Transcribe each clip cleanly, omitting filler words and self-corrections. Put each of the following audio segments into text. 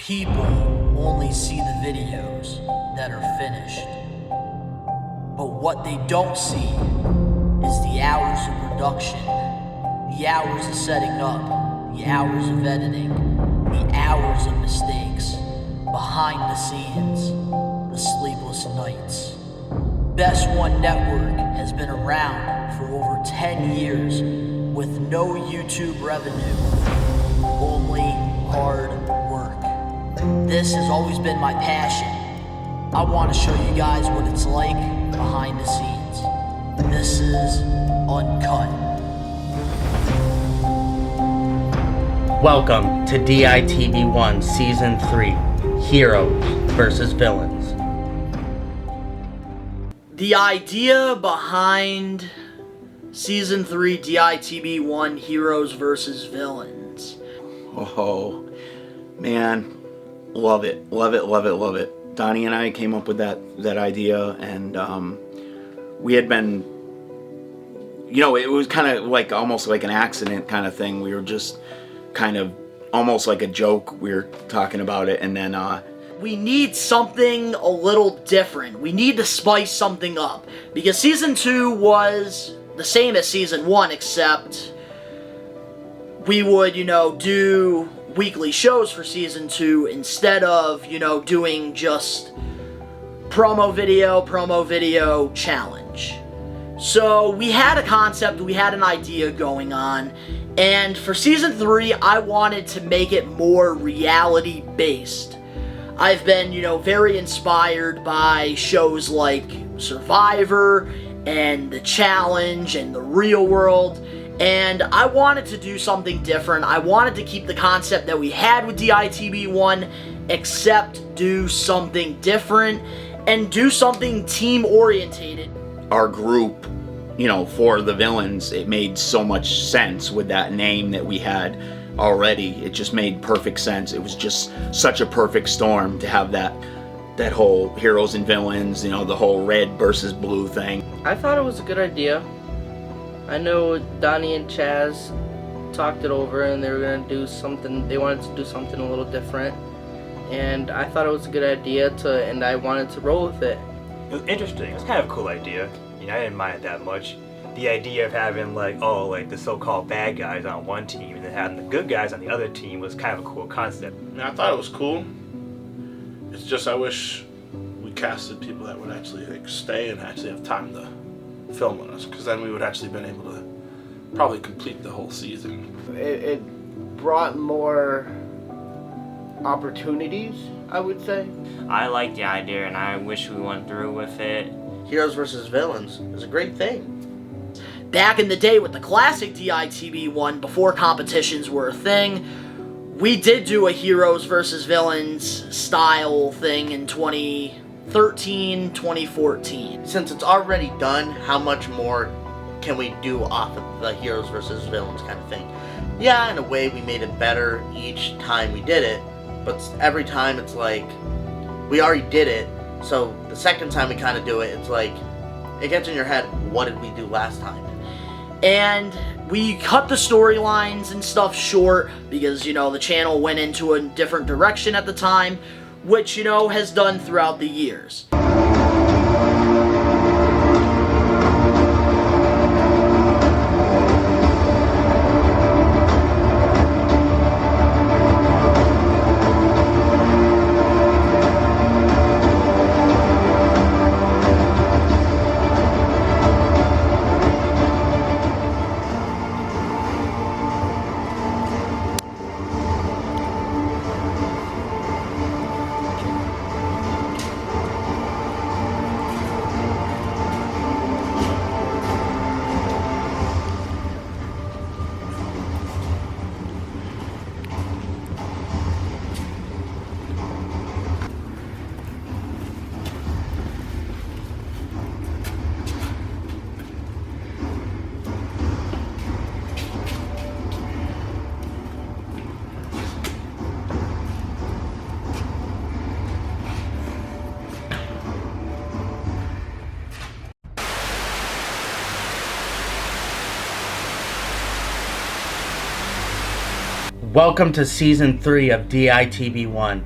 People only see the videos that are finished. But what they don't see is the hours of production, the hours of setting up, the hours of editing, the hours of mistakes, behind the scenes, the sleepless nights. Best One Network has been around for over 10 years with no YouTube revenue, only hard work. This has always been my passion. I want to show you guys what it's like behind the scenes. This is Uncut. Welcome to DITB1 Season 3, Heroes vs. Villains. The idea behind Season 3 DITB1 Heroes vs. Villains. Oh, man. Love it. Love it, love it, love it. Donnie and I came up with that idea, and we had been, it was kind of like almost like an accident kind of thing. We were just kind of almost like a joke. We were talking about it, and then we need something a little different. We need to spice something up, because Season 2 was the same as Season 1, except we would, do weekly shows for Season 2 instead of, doing just promo video challenge. So we had a concept, we had an idea going on, and for Season 3, I wanted to make it more reality-based. I've been, very inspired by shows like Survivor and The Challenge and The Real World, and I wanted to do something different. I wanted to keep the concept that we had with DITB1, except do something different and do something team-orientated. our group, for the villains, it made so much sense with that name that we had already. It just made perfect sense. It was just such a perfect storm to have that whole heroes and villains, the whole red versus blue thing. I thought it was a good idea. I know Donnie and Chaz talked it over and they were going to do something, they wanted to do something a little different. And I thought it was a good idea and I wanted to roll with it. It was interesting. It was kind of a cool idea. I didn't mind it that much. The idea of having the so-called bad guys on one team and then having the good guys on the other team was kind of a cool concept. I thought it was cool. It's just I wish we casted people that would actually stay and actually have time to film with us, because then we would actually been able to probably complete the whole season. It brought more opportunities, I would say. I like the idea and I wish we went through with it. Heroes versus villains is a great thing. Back in the day with the classic DITB1, before competitions were a thing, we did do a Heroes versus Villains style thing in 2013, 2014. Since it's already done, how much more can we do off of the Heroes versus Villains kind of thing? Yeah, in a way we made it better each time we did it, but every time it's like, we already did it, so the second time we kind of do it, it's like, it gets in your head, what did we do last time? And we cut the storylines and stuff short because, the channel went into a different direction at the time, which, has done throughout the years. Welcome to Season 3 of DITB1.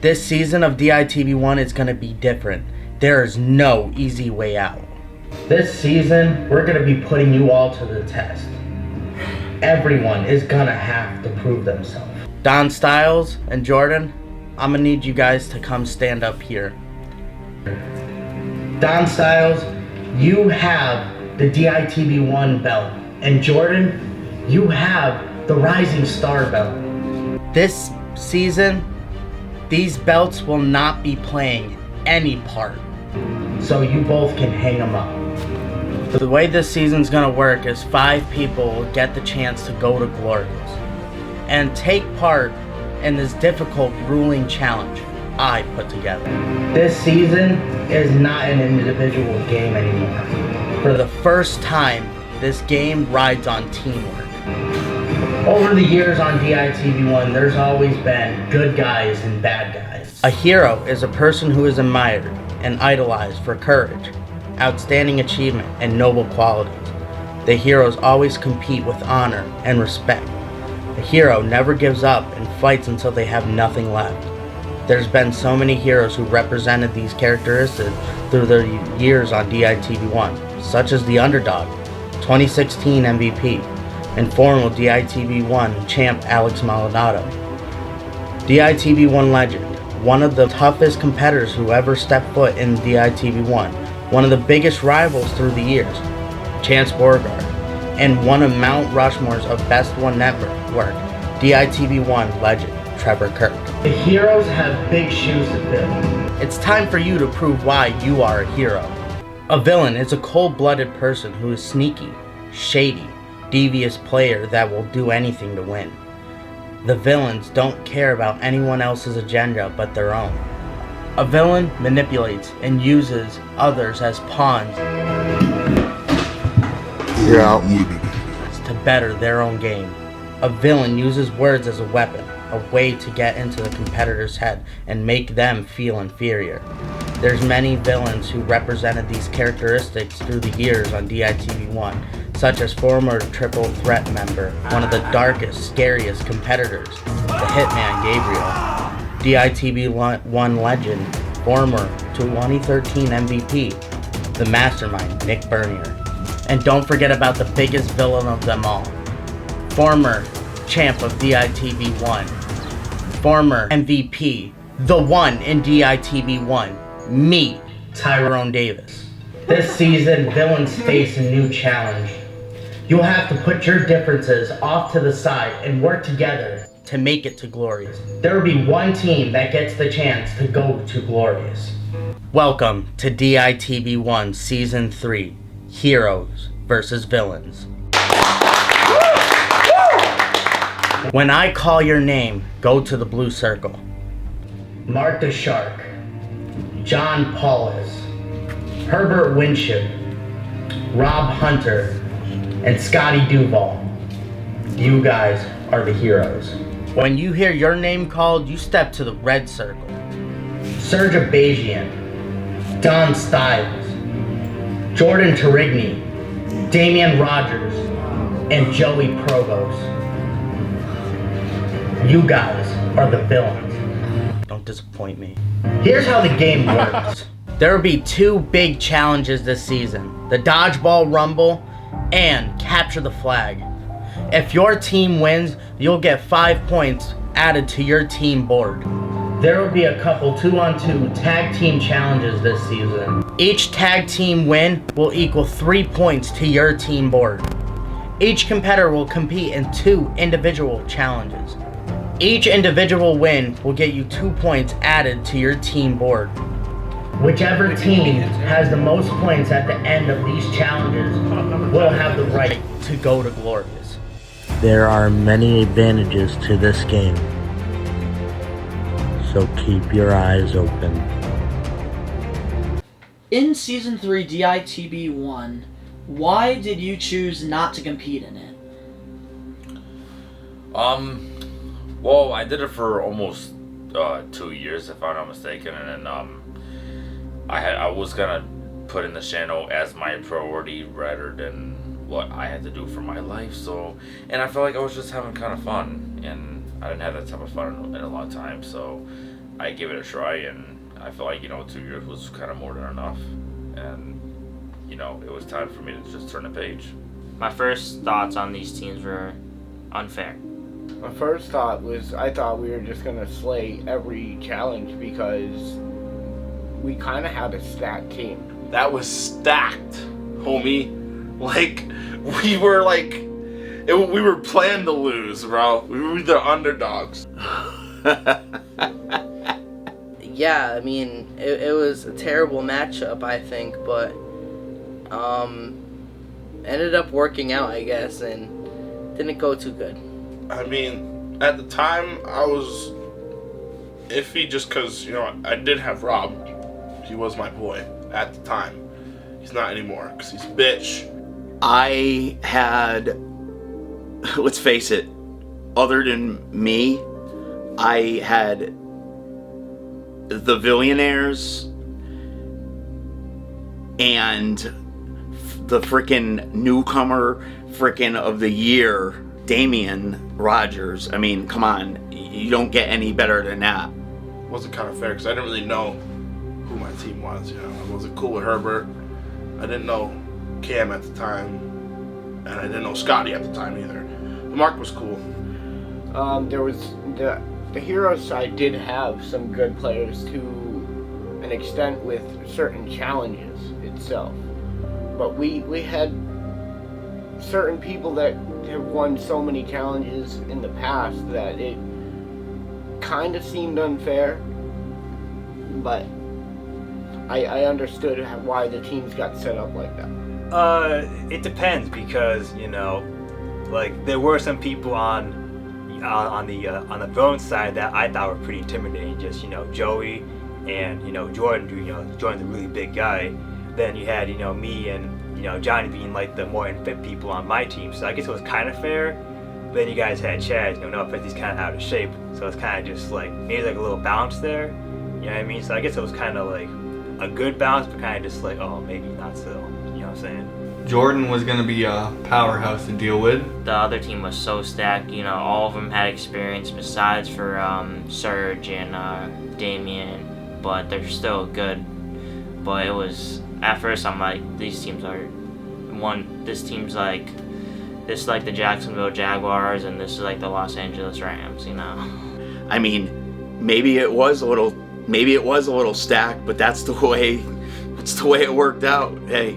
This season of DITB1 is going to be different. There is no easy way out. This season, we're going to be putting you all to the test. Everyone is going to have to prove themselves. Don Styles and Jordan, I'm going to need you guys to come stand up here. Don Styles, you have the DITB1 belt. And Jordan, you have the Rising Star belt. This season, these belts will not be playing any part, so you both can hang them up. The way this season's gonna work is 5 people will get the chance to go to Glorious and take part in this difficult ruling challenge I put together. This season is not an individual game anymore. For the first time, this game rides on teamwork. Over the years on DITB1, there's always been good guys and bad guys. A hero is a person who is admired and idolized for courage, outstanding achievement, and noble qualities. The heroes always compete with honor and respect. A hero never gives up and fights until they have nothing left. There's been so many heroes who represented these characteristics through their years on DITB1, such as the Underdog, 2016 MVP, and former DITB1 champ Alex Maldonado. DITB1 legend, one of the toughest competitors who ever stepped foot in DITB1, one of the biggest rivals through the years, Chance Beauregard, and one of Mount Rushmore's of Best One Network, DITB1 legend Trevor Kirk. The heroes have big shoes to fill. It's time for you to prove why you are a hero. A villain is a cold-blooded person who is sneaky, shady, devious player that will do anything to win. The villains don't care about anyone else's agenda but their own. A villain manipulates and uses others as pawns to better their own game. A villain uses words as a weapon, a way to get into the competitor's head and make them feel inferior. There's many villains who represented these characteristics through the years on DITB1, such as former Triple Threat member, one of the darkest, scariest competitors, the Hitman Gabriel, DITB1 legend, former 2013 MVP, the Mastermind Nick Bernier. And don't forget about the biggest villain of them all, former champ of DITB1, former MVP, the one in DITB1, me, Tyrone Davis. This season, villains face a new challenge. You'll have to put your differences off to the side and work together to make it to Glorious. There will be one team that gets the chance to go to Glorious. Welcome to DITB1 Season 3, Heroes versus Villains. When I call your name, go to the blue circle. Mark the Shark, John Paulus, Herbert Winship, Rob Hunter, and Scotty Duvall. You guys are the heroes. When you hear your name called, you step to the red circle. Serge Abajian, Don Styles, Jordan Tarigny, Damian Rogers, and Joey Provost. You guys are the villains. Don't disappoint me. Here's how the game works. There will be 2 big challenges this season, the Dodgeball Rumble and Capture the Flag. If your team wins, you'll get 5 points added to your team board. There will be a couple 2-on-2 tag team challenges this season. Each tag team win will equal 3 points to your team board. Each competitor will compete in 2 individual challenges. Each individual win will get you 2 points added to your team board. Whichever team has the most points at the end of these challenges will have the right to go to Glorious. There are many advantages to this game, so keep your eyes open. In Season 3 DITB1, why did you choose not to compete in it? Well, I did it for almost 2 years, if I'm not mistaken, and then I was gonna put in the channel as my priority rather than what I had to do for my life. So, and I felt like I was just having kind of fun, and I didn't have that type of fun in a long time. So I gave it a try, and I felt like, 2 years was kind of more than enough. And, it was time for me to just turn the page. My first thoughts on these teams were unfair. My first thought was I thought we were just going to slay every challenge because we kind of had a stacked team. That was stacked, homie. Like, we were we were planned to lose, bro. We were the underdogs. Yeah, I mean, it was a terrible matchup, I think, but ended up working out, I guess, and didn't go too good. I mean, at the time, I was iffy just because, I did have Rob. He was my boy at the time. He's not anymore because he's a bitch. I had, let's face it, other than me, I had the Billionaires and the freaking newcomer of the year, Damian Rogers. I mean, come on, you don't get any better than that. It wasn't kind of fair because I didn't really know who my team was. I wasn't cool with Herbert. I didn't know Cam at the time, and I didn't know Scotty at the time either. Mark was cool. There was the hero side did have some good players to an extent with certain challenges itself, but we had certain people that have won so many challenges in the past that it kind of seemed unfair, but I understood why the teams got set up like that. It depends because there were some people on the villain side that I thought were pretty intimidating. Just Joey and Jordan, Jordan's a really big guy. Then you had me and Johnny being like the more unfit people on my team. So I guess it was kind of fair. But then you guys had Chad, no offense, he's kind of out of shape. So it's kind of just maybe a little balance there. You know what I mean? So I guess it was kind of a good balance, but kind of just maybe not so. You know what I'm saying? Jordan was going to be a powerhouse to deal with. The other team was so stacked, all of them had experience besides for Serge and Damien, but they're still good. But it was, at first I'm like, these teams are this team's like the Jacksonville Jaguars, and this is like the Los Angeles Rams, I mean, maybe it was a little stacked, but that's the way it worked out. Hey,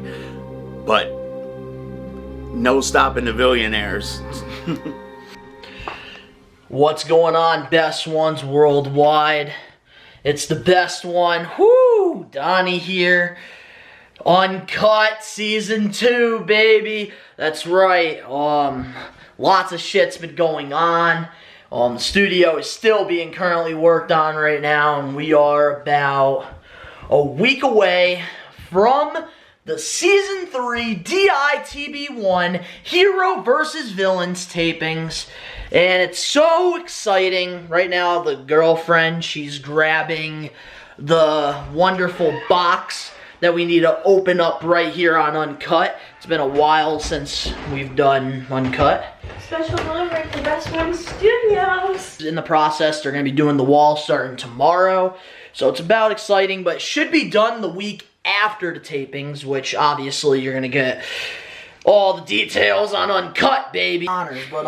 but no stopping the Billionaires. What's going on, best ones worldwide? It's the best one. Whoo! Donnie here. Uncut Season 2, baby. That's right. Lots of shit's been going on. The studio is still being currently worked on right now, and we are about a week away from the Season 3 DITB1 Hero vs. Villains tapings. And it's so exciting. Right now, the girlfriend, she's grabbing the wonderful box that we need to open up right here on Uncut. It's been a while since we've done Uncut. Special delivery for Best One Studios. In the process, they're going to be doing the wall starting tomorrow. So it's about exciting, but it should be done the week after the tapings, which obviously you're going to get all the details on Uncut, baby. Honors, but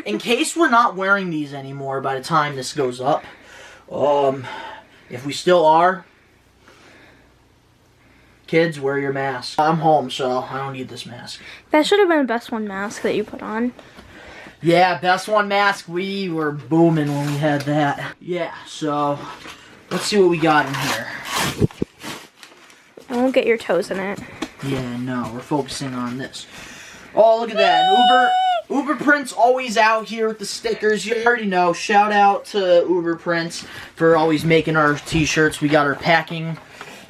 in case we're not wearing these anymore by the time this goes up, if we still are, kids, wear your mask. I'm home, so I don't need this mask. That should have been a Best One mask that you put on. Yeah, Best One mask. We were booming when we had that. Yeah, so let's see what we got in here. I won't get your toes in it. Yeah, no, we're focusing on this. Oh, look at that. Uber Prince always out here with the stickers. You already know. Shout out to Uber Prince for always making our t-shirts. We got our packing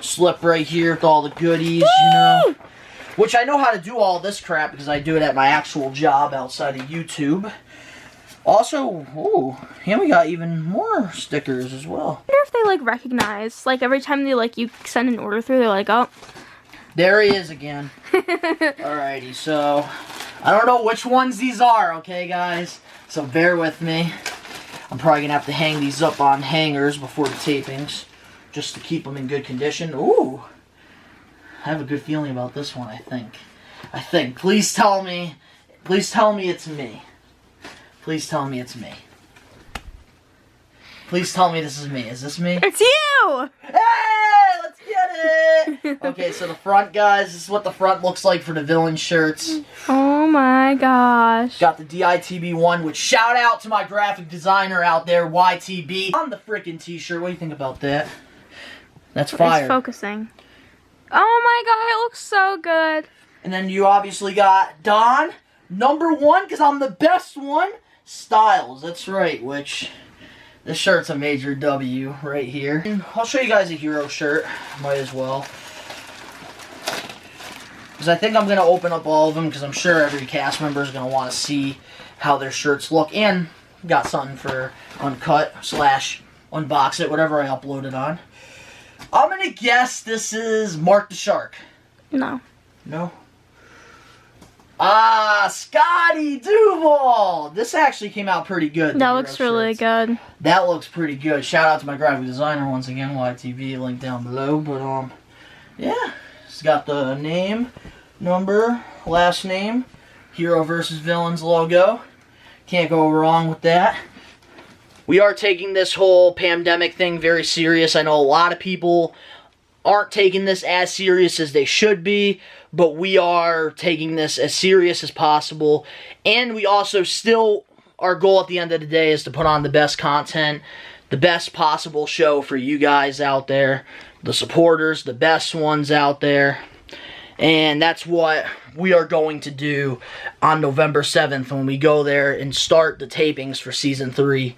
slip right here with all the goodies, Which I know how to do all this crap because I do it at my actual job outside of YouTube. Also, and we got even more stickers as well. I wonder if they recognize, every time they you send an order through, they're like, oh, There he is again. Alrighty, so I don't know which ones these are, okay, guys? So bear with me. I'm probably gonna have to hang these up on hangers before the tapings, just to keep them in good condition. Ooh, I have a good feeling about this one. I think. Please tell me it's me. Please tell me it's me. Please tell me this is me. Is this me? It's you! Hey, let's get it! Okay, so the front, guys, this is what the front looks like for the villain shirts. Oh my gosh. Got the DITB1, which shout out to my graphic designer out there, YTB, on the freaking t-shirt. What do you think about that? That's fire. It's focusing. Oh my god, it looks so good. And then you obviously got Don, #1, because I'm the best one, Styles. That's right, which... This shirt's a major W right here. I'll show you guys a hero shirt. Might as well. Because I think I'm going to open up all of them because I'm sure every cast member is going to want to see how their shirts look. And got something for Uncut / Unbox It, whatever I upload it on. I'm going to guess this is Mark the Shark. No. No? Ah, Scotty Duval! This actually came out pretty good. That looks really good. That looks pretty good. Shout out to my graphic designer once again, YTV, link down below. But, yeah. It's got the name, number, last name, Hero versus Villains logo. Can't go wrong with that. We are taking this whole pandemic thing very serious. I know a lot of people aren't taking this as serious as they should be, but we are taking this as serious as possible. And we also still, our goal at the end of the day is to put on the best content, the best possible show for you guys out there, the supporters, the best ones out there. And that's what we are going to do on November 7th when we go there and start the tapings for Season 3,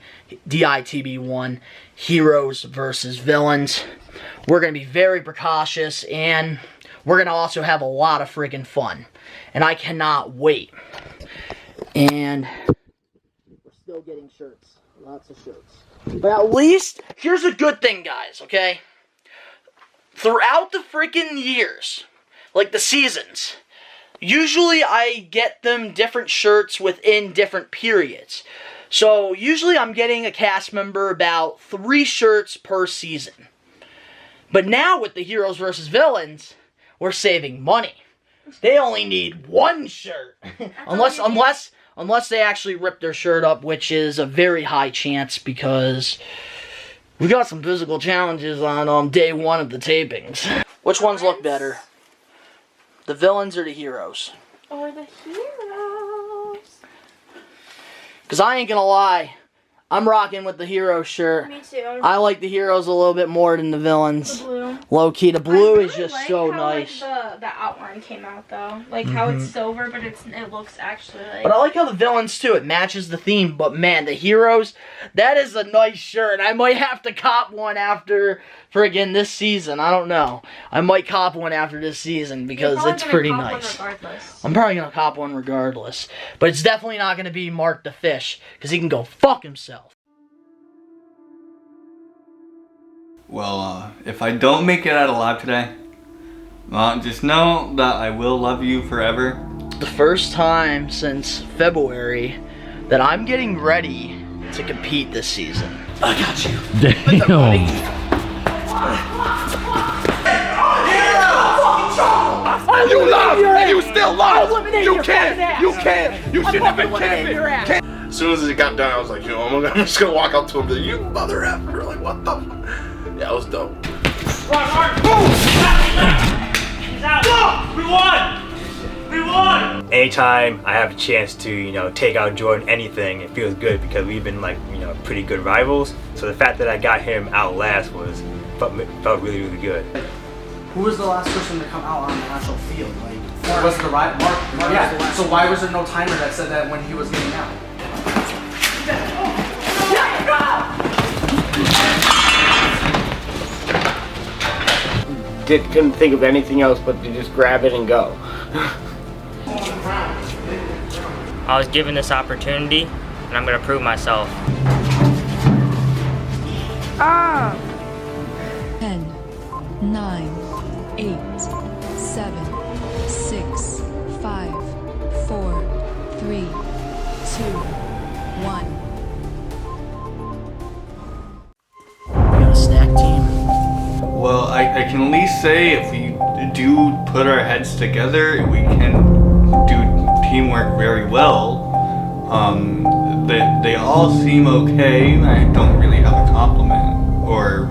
DITB1, Heroes versus Villains. We're going to be very precautious, and we're going to also have a lot of freaking fun. And I cannot wait. And we're still getting shirts. Lots of shirts. But at least, here's a good thing, guys, okay? Throughout the freaking years, like the seasons, usually I get them different shirts within different periods. So usually I'm getting a cast member about 3 shirts per season. But now with the Heroes versus Villains, we're saving money. They only need 1 shirt. unless they actually rip their shirt up, which is a very high chance because we got some physical challenges on day 1 of the tapings. Which ones look better? The villains or the heroes? Or the heroes. Because I ain't gonna lie, I'm rocking with the hero shirt. Me too. I like the heroes a little bit more than the villains. The blue. Low key, the blue I really is just like so how, nice. Like, the outline came out though, like how it's silver, but it looks actually like. But I like how the villains too. It matches the theme. But man, the heroes, that is a nice shirt. I might have to cop one after friggin' this season. I don't know. I might cop one after this season because it's pretty nice. I'm probably gonna cop one regardless. But it's definitely not gonna be Mark the Fish because he can go fuck himself. Well, if I don't make it out alive today, well, just know that I will love you forever. The first time since February that I'm getting ready to compete this season. I got you. Damn. You love, and you still love. You can't. You should have been camping. As soon as it got done, I was like, you know, I'm just gonna walk up to him and be like, you mother effer. Like, what the? Yeah, it was dope. He's out. We won. We won. Anytime I have a chance to, you know, take out Jordan, anything, it feels good because we've been like, you know, pretty good rivals. So the fact that I got him out last felt really, really good. Who was the last person to come out on the actual field? Like, was the Mark? Yeah. Was the last. So why was there no timer that said that when he was getting out? Couldn't think of anything else but to just grab it and go. I was given this opportunity, and I'm going to prove myself. 10, 9, 8, 7, 6, 5, 4, 3, 2, 1. We got a snack team. Well, I can at least say if we do put our heads together, we can do teamwork very well. They all seem okay. I don't really have a compliment or